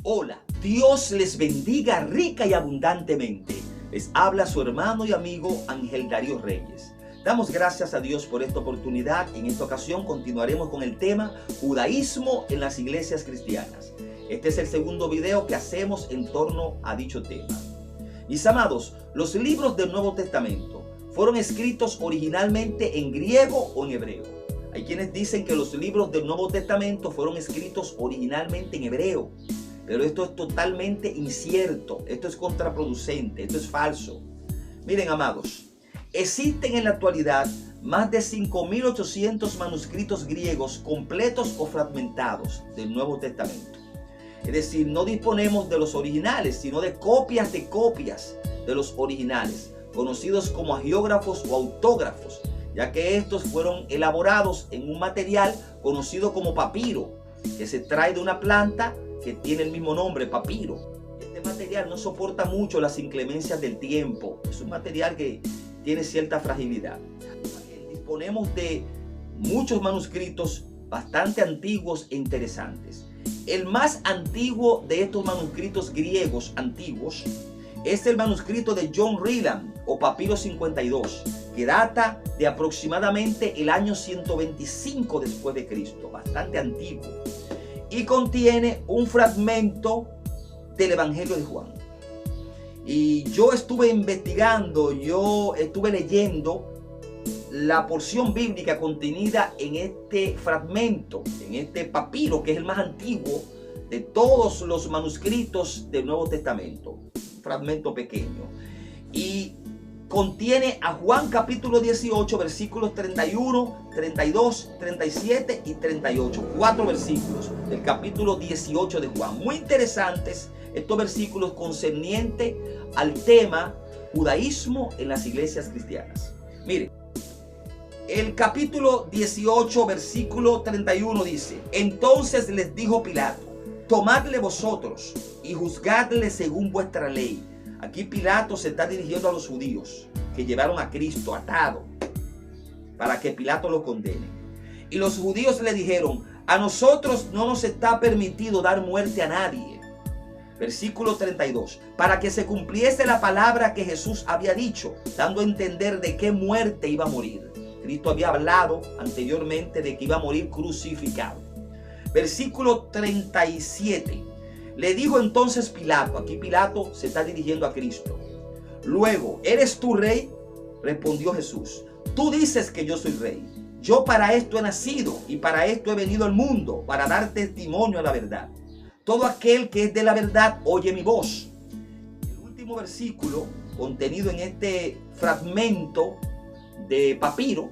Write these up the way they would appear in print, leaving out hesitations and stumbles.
Hola, Dios les bendiga rica y abundantemente. Les habla su hermano y amigo Ángel Darío Reyes. Damos gracias a Dios por esta oportunidad. En esta ocasión continuaremos con el tema Judaísmo en las iglesias cristianas. Este es el segundo video que hacemos en torno a dicho tema. Mis amados, los libros del Nuevo Testamento fueron escritos originalmente en griego o en hebreo. Hay quienes dicen que los libros del Nuevo Testamento fueron escritos originalmente en hebreo. Pero esto es totalmente incierto, esto es contraproducente, esto es falso. Miren, amados, existen en la actualidad más de 5.800 manuscritos griegos completos o fragmentados del Nuevo Testamento. Es decir, no disponemos de los originales, sino de copias de los originales, conocidos como hagiógrafos o autógrafos, ya que estos fueron elaborados en un material conocido como papiro, que se trae de una planta que tiene el mismo nombre, papiro. Este material no soporta mucho las inclemencias del tiempo. Es un material que tiene cierta fragilidad. Disponemos de muchos manuscritos bastante antiguos e interesantes. El más antiguo de estos manuscritos griegos antiguos es el manuscrito de John Ryland o Papiro 52, que data de aproximadamente el año 125 después de Cristo, bastante antiguo. Y contiene un fragmento del Evangelio de Juan. Y yo estuve investigando, yo estuve leyendo la porción bíblica contenida en este fragmento, en este papiro, que es el más antiguo de todos los manuscritos del Nuevo Testamento. Un fragmento pequeño. Y contiene a Juan capítulo 18, versículos 31, 32, 37 y 38. 4 versículos del capítulo 18 de Juan. Muy interesantes estos versículos concernientes al tema judaísmo en las iglesias cristianas. Miren, el capítulo 18, versículo 31 dice: Entonces les dijo Pilato, tomadle vosotros y juzgadle según vuestra ley. Aquí Pilato se está dirigiendo a los judíos que llevaron a Cristo atado para que Pilato lo condene. Y los judíos le dijeron: a nosotros no nos está permitido dar muerte a nadie. Versículo 32. Para que se cumpliese la palabra que Jesús había dicho, dando a entender de qué muerte iba a morir. Cristo había hablado anteriormente de que iba a morir crucificado. Versículo 37. Le dijo entonces Pilato, aquí Pilato se está dirigiendo a Cristo: luego, ¿eres tú rey? Respondió Jesús: tú dices que yo soy rey. Yo para esto he nacido y para esto he venido al mundo, para dar testimonio a la verdad. Todo aquel que es de la verdad oye mi voz. El último versículo contenido en este fragmento de papiro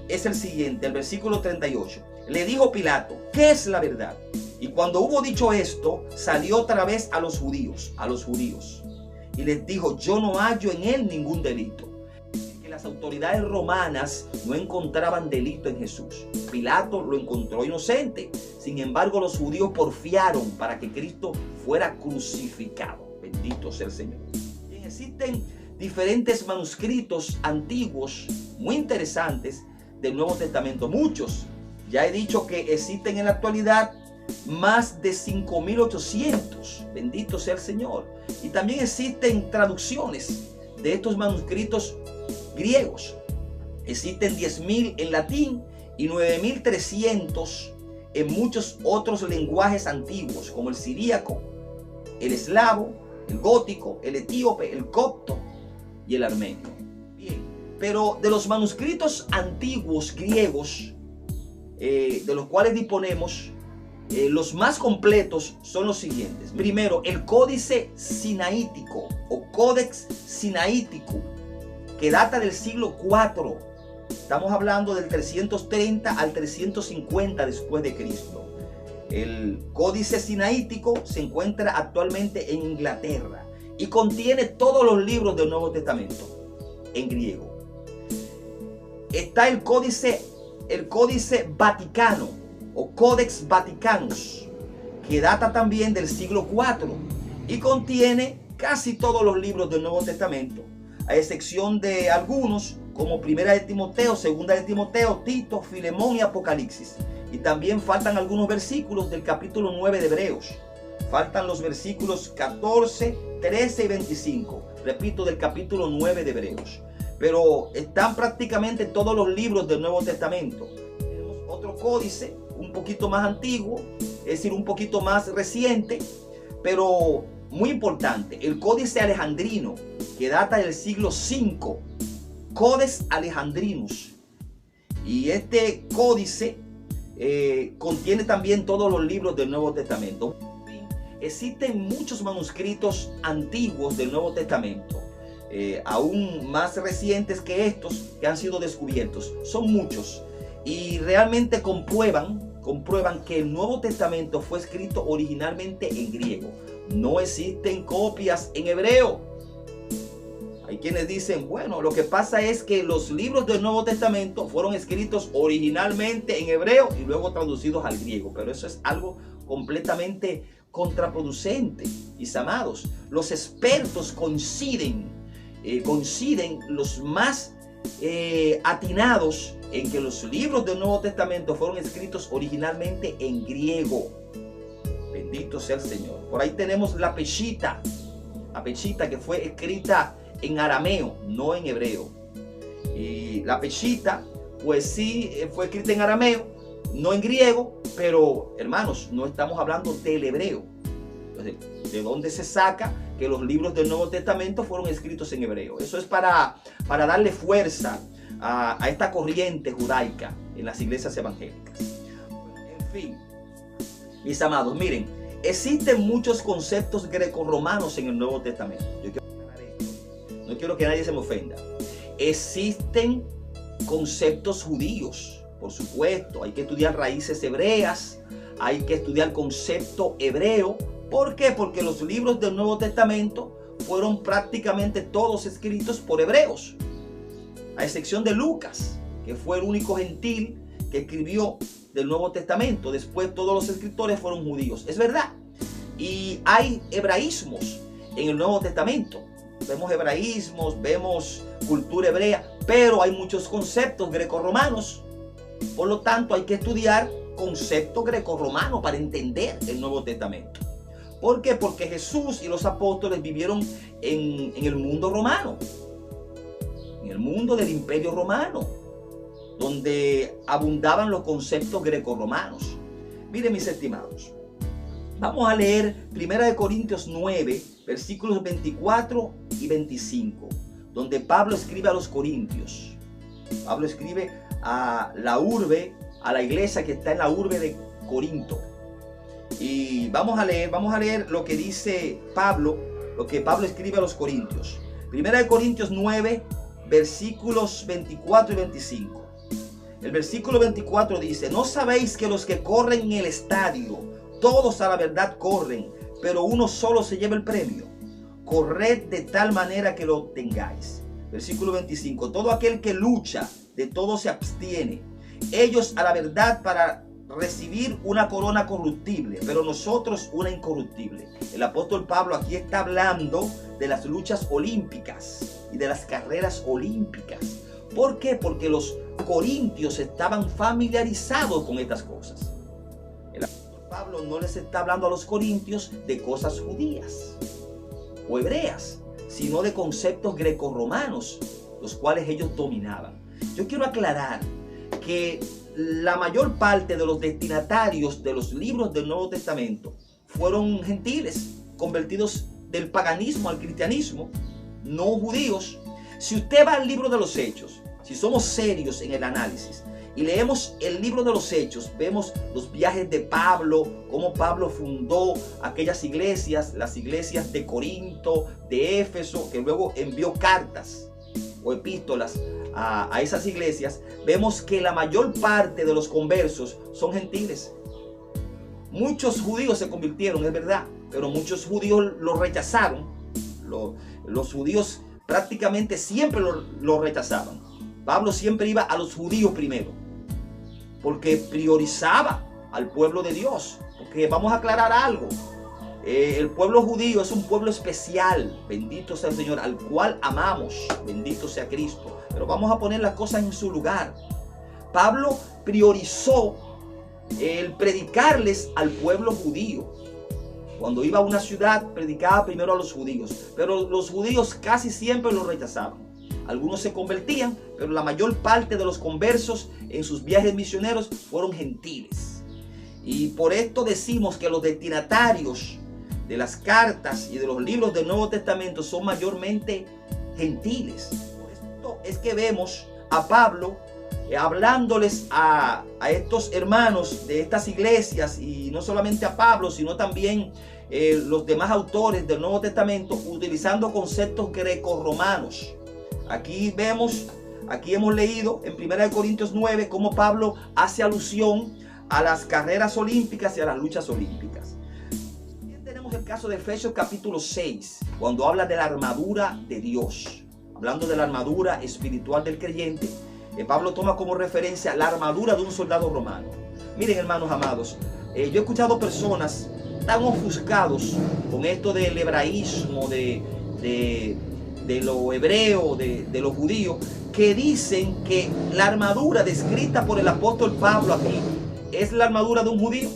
es el siguiente, el versículo 38. Le dijo Pilato: ¿qué es la verdad? Y cuando hubo dicho esto, salió otra vez a los judíos, y les dijo: yo no hallo en él ningún delito. Que las autoridades romanas no encontraban delito en Jesús. Pilato lo encontró inocente. Sin embargo, los judíos porfiaron para que Cristo fuera crucificado. Bendito sea el Señor. Bien, existen diferentes manuscritos antiguos muy interesantes del Nuevo Testamento. Muchos. Ya he dicho que existen en la actualidad más de 5.800. Bendito sea el Señor. Y también existen traducciones de estos manuscritos griegos. Existen 10.000 en latín y 9.300 en muchos otros lenguajes antiguos, como el siríaco, el eslavo, el gótico, el etíope, el copto y el armenio. Bien, pero de los manuscritos antiguos griegos, de los cuales disponemos, los más completos son los siguientes. Primero, el Códice Sinaítico o Codex Sinaiticus, que data del siglo IV. Estamos hablando del 330 al 350 después de Cristo. El Códice Sinaítico se encuentra actualmente en Inglaterra y contiene todos los libros del Nuevo Testamento en griego. Está el Códice Vaticano o Codex Vaticanus, que data también del siglo IV y contiene casi todos los libros del Nuevo Testamento, a excepción de algunos como Primera de Timoteo, Segunda de Timoteo, Tito, Filemón y Apocalipsis. Y también faltan algunos versículos del capítulo 9 de Hebreos. Faltan los versículos 14, 13 y 25. Repito, del capítulo 9 de Hebreos. Pero están prácticamente todos los libros del Nuevo Testamento. Tenemos otro códice, un poquito más antiguo, es decir, un poquito más reciente, pero muy importante, el Códice Alejandrino, que data del siglo V, Codex Alejandrinus. Y este códice contiene también todos los libros del Nuevo Testamento. Existen muchos manuscritos antiguos del Nuevo Testamento, aún más recientes que estos, que han sido descubiertos. Son muchos y realmente comprueban que el Nuevo Testamento fue escrito originalmente en griego. No existen copias en hebreo. Hay quienes dicen, bueno, lo que pasa es que los libros del Nuevo Testamento fueron escritos originalmente en hebreo y luego traducidos al griego, pero eso es algo completamente contraproducente. Mis amados, los expertos coinciden los más atinados en que los libros del Nuevo Testamento fueron escritos originalmente en griego. Bendito sea el Señor. Por ahí tenemos la Peshitta, que fue escrita en arameo, no en hebreo. Y la Peshitta, pues sí, fue escrita en arameo, no en griego, pero hermanos, no estamos hablando del hebreo. Entonces, ¿de dónde se saca que los libros del Nuevo Testamento fueron escritos en hebreo? Eso es para darle fuerza a esta corriente judaica en las iglesias evangélicas. En fin, mis amados, miren, existen muchos conceptos grecorromanos en el Nuevo Testamento. Yo quiero aclarar esto. No quiero que nadie se me ofenda. Existen conceptos judíos, por supuesto. Hay que estudiar raíces hebreas, hay que estudiar concepto hebreo. ¿Por qué? Porque los libros del Nuevo Testamento fueron prácticamente todos escritos por hebreos, a excepción de Lucas, que fue el único gentil que escribió del Nuevo Testamento. Después todos los escritores fueron judíos. Es verdad. Y hay hebraísmos en el Nuevo Testamento. Vemos hebraísmos, vemos cultura hebrea, pero hay muchos conceptos grecorromanos. Por lo tanto, hay que estudiar concepto grecorromano para entender el Nuevo Testamento. ¿Por qué? Porque Jesús y los apóstoles vivieron en el mundo romano, en el mundo del Imperio Romano, donde abundaban los conceptos grecorromanos. Miren, mis estimados, vamos a leer 1 Corintios 9, versículos 24 y 25, donde Pablo escribe a los corintios. Pablo escribe a la urbe, a la iglesia que está en la urbe de Corinto. Y vamos a leer lo que dice Pablo, lo que Pablo escribe a los corintios. 1 Corintios 9, versículos 24 y 25. El versículo 24 dice: ¿no sabéis que los que corren en el estadio, todos a la verdad corren, pero uno solo se lleva el premio? Corred de tal manera que lo obtengáis. Versículo 25. Todo aquel que lucha, de todo se abstiene. Ellos a la verdad para recibir una corona corruptible, pero nosotros una incorruptible. El apóstol Pablo aquí está hablando de las luchas olímpicas y de las carreras olímpicas. ¿Por qué? Porque los corintios estaban familiarizados con estas cosas. El apóstol Pablo no les está hablando a los corintios de cosas judías o hebreas, sino de conceptos grecorromanos, los cuales ellos dominaban. Yo quiero aclarar que la mayor parte de los destinatarios de los libros del Nuevo Testamento fueron gentiles, convertidos del paganismo al cristianismo, no judíos. Si usted va al libro de los Hechos, si somos serios en el análisis y leemos el libro de los Hechos, vemos los viajes de Pablo, cómo Pablo fundó aquellas iglesias, las iglesias de Corinto, de Éfeso, que luego envió cartas o epístolas a esas iglesias. Vemos que la mayor parte de los conversos son gentiles. Muchos judíos se convirtieron, es verdad, pero muchos judíos lo rechazaron. Los judíos prácticamente siempre lo rechazaban. Pablo siempre iba a los judíos primero, porque priorizaba al pueblo de Dios. Porque vamos a aclarar algo. El pueblo judío es un pueblo especial, bendito sea el Señor, al cual amamos, bendito sea Cristo. Pero vamos a poner las cosas en su lugar. Pablo priorizó el predicarles al pueblo judío. Cuando iba a una ciudad, predicaba primero a los judíos, pero los judíos casi siempre lo rechazaban. Algunos se convertían, pero la mayor parte de los conversos en sus viajes misioneros fueron gentiles. Y por esto decimos que los destinatarios de las cartas y de los libros del Nuevo Testamento son mayormente gentiles. Por esto es que vemos a Pablo hablándoles a estos hermanos de estas iglesias, y no solamente a Pablo, sino también los demás autores del Nuevo Testamento, utilizando conceptos grecorromanos. Aquí hemos leído en 1 Corintios 9 cómo Pablo hace alusión a las carreras olímpicas y a las luchas olímpicas. También tenemos el caso de Efesios capítulo 6, cuando habla de la armadura de Dios, hablando de la armadura espiritual del creyente. Pablo toma como referencia la armadura de un soldado romano. Miren, hermanos amados, yo he escuchado personas tan ofuscados con esto del hebraísmo, de lo hebreo, de lo judío, que dicen que la armadura descrita por el apóstol Pablo aquí es la armadura de un judío.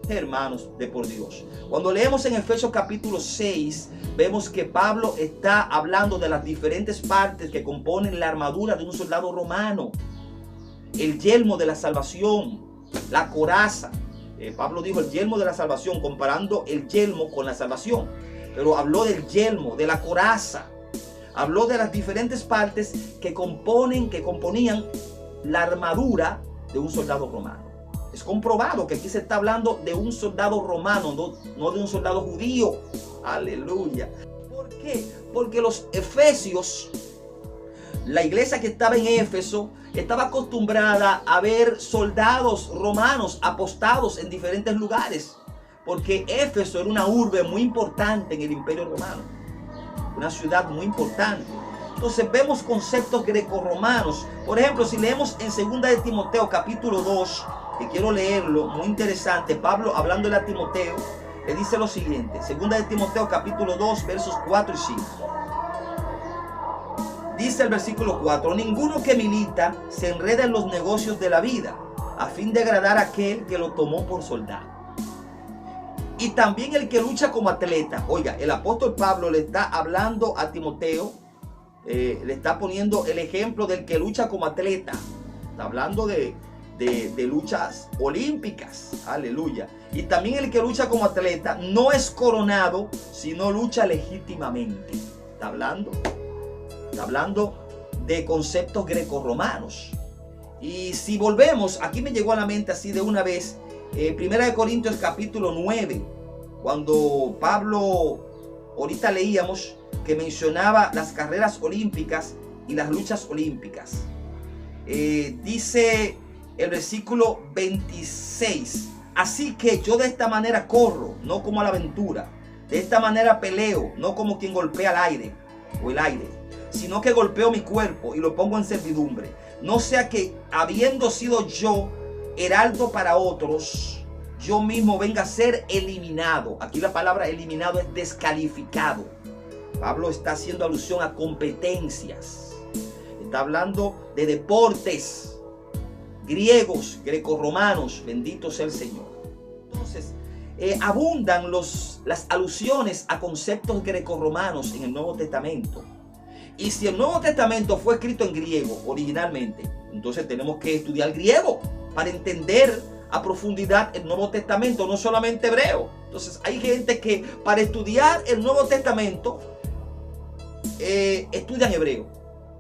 Hermanos de por Dios, cuando leemos en Efesios capítulo 6, vemos que Pablo está hablando de las diferentes partes que componen la armadura de un soldado romano. El yelmo de la salvación, la coraza. Pablo dijo el yelmo de la salvación, comparando el yelmo con la salvación. Pero habló del yelmo, de la coraza. Habló de las diferentes partes que componían la armadura de un soldado romano. Es comprobado que aquí se está hablando de un soldado romano, no de un soldado judío. Aleluya. ¿Por qué? Porque los efesios, la iglesia que estaba en Éfeso, estaba acostumbrada a ver soldados romanos apostados en diferentes lugares. Porque Éfeso era una urbe muy importante en el Imperio Romano. Una ciudad muy importante. Entonces vemos conceptos grecorromanos. Por ejemplo, si leemos en 2 de Timoteo capítulo 2, que quiero leerlo, muy interesante, Pablo hablando a Timoteo, le dice lo siguiente, 2 de Timoteo capítulo 2, versos 4 y 5. Dice el versículo 4, ninguno que milita se enreda en los negocios de la vida, a fin de agradar a aquel que lo tomó por soldado. Y también el que lucha como atleta. Oiga, el apóstol Pablo le está hablando a Timoteo, le está poniendo el ejemplo del que lucha como atleta. Está hablando de luchas olímpicas. Aleluya. Y también el que lucha como atleta no es coronado, sino lucha legítimamente. Está hablando de conceptos grecorromanos. Y si volvemos, aquí me llegó a la mente así de una vez, 1 Corintios capítulo 9, cuando Pablo, ahorita leíamos, que mencionaba las carreras olímpicas y las luchas olímpicas. Dice el versículo 26, así que yo de esta manera corro, no como a la aventura. De esta manera peleo, no como quien golpea al aire o el aire, sino que golpeo mi cuerpo y lo pongo en servidumbre. No sea que, habiendo sido yo heraldo para otros, yo mismo venga a ser eliminado. Aquí la palabra eliminado es descalificado. Pablo está haciendo alusión a competencias. Está hablando de deportes griegos, grecorromanos. Bendito sea el Señor. Entonces, abundan las alusiones a conceptos grecorromanos en el Nuevo Testamento. Y si el Nuevo Testamento fue escrito en griego originalmente, entonces tenemos que estudiar griego para entender a profundidad el Nuevo Testamento, no solamente hebreo. Entonces hay gente que para estudiar el Nuevo Testamento estudian hebreo.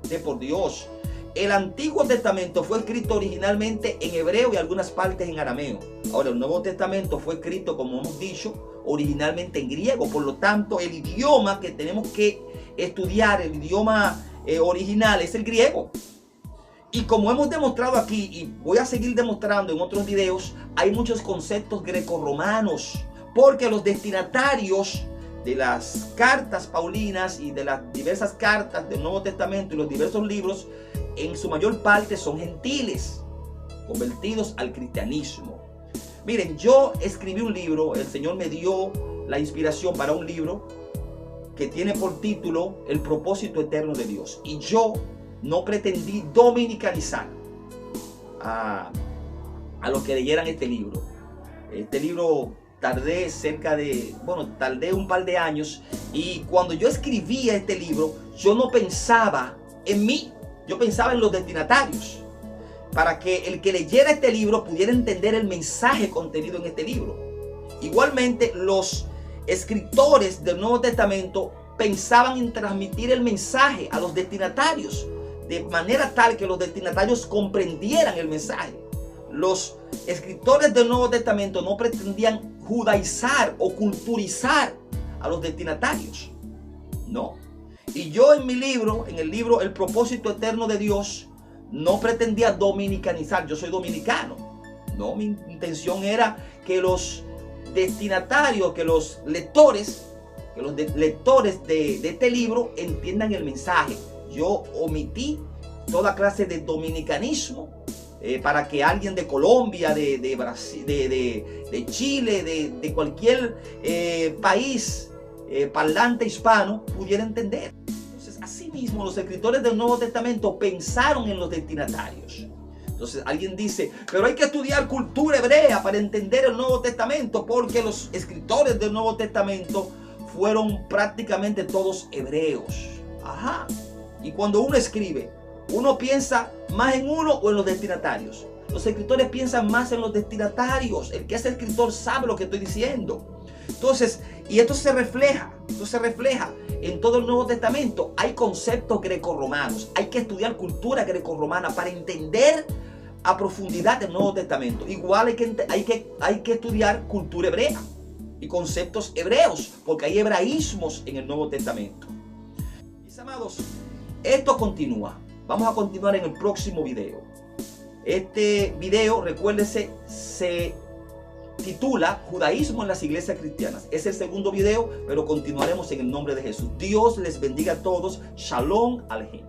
De por Dios, el Antiguo Testamento fue escrito originalmente en hebreo y algunas partes en arameo. Ahora el Nuevo Testamento fue escrito, como hemos dicho, originalmente en griego. Por lo tanto, el idioma que tenemos que estudiar, el idioma original, es el griego. Y como hemos demostrado aquí, y voy a seguir demostrando en otros videos, hay muchos conceptos grecorromanos, porque los destinatarios de las cartas paulinas y de las diversas cartas del Nuevo Testamento y los diversos libros, en su mayor parte son gentiles, convertidos al cristianismo. Miren, yo escribí un libro, el Señor me dio la inspiración para un libro que tiene por título El propósito eterno de Dios. Y yo no pretendí dominicanizar a los que leyeran este libro. Este libro tardé un par de años, y cuando yo escribía este libro, yo no pensaba en mí, yo pensaba en los destinatarios, para que el que leyera este libro pudiera entender el mensaje contenido en este libro. Igualmente, los escritores del Nuevo Testamento pensaban en transmitir el mensaje a los destinatarios, de manera tal que los destinatarios comprendieran el mensaje. Los escritores del Nuevo Testamento no pretendían judaizar o culturizar a los destinatarios, no. Y yo en mi libro, en el libro El propósito eterno de Dios, no pretendía dominicanizar. Yo soy dominicano, no, mi intención era que los destinatarios, que los lectores de este libro entiendan el mensaje. Yo omití toda clase de dominicanismo para que alguien de Colombia, de Brasil, de Chile, de cualquier país parlante hispano pudiera entender. Entonces, asimismo, los escritores del Nuevo Testamento pensaron en los destinatarios. Entonces alguien dice, pero hay que estudiar cultura hebrea para entender el Nuevo Testamento, porque los escritores del Nuevo Testamento fueron prácticamente todos hebreos. Ajá. Y cuando uno escribe, uno piensa más en uno o en los destinatarios. Los escritores piensan más en los destinatarios. El que es escritor sabe lo que estoy diciendo. Entonces, y esto se refleja en todo el Nuevo Testamento. Hay conceptos grecorromanos. Hay que estudiar cultura grecorromana para entender a profundidad el Nuevo Testamento. Igual hay que estudiar cultura hebrea y conceptos hebreos, porque hay hebraísmos en el Nuevo Testamento. Mis amados, esto continúa. Vamos a continuar en el próximo video. Este video, recuérdese, se titula Judaísmo en las iglesias cristianas. Es el segundo video, pero continuaremos en el nombre de Jesús. Dios les bendiga a todos. Shalom Alejem.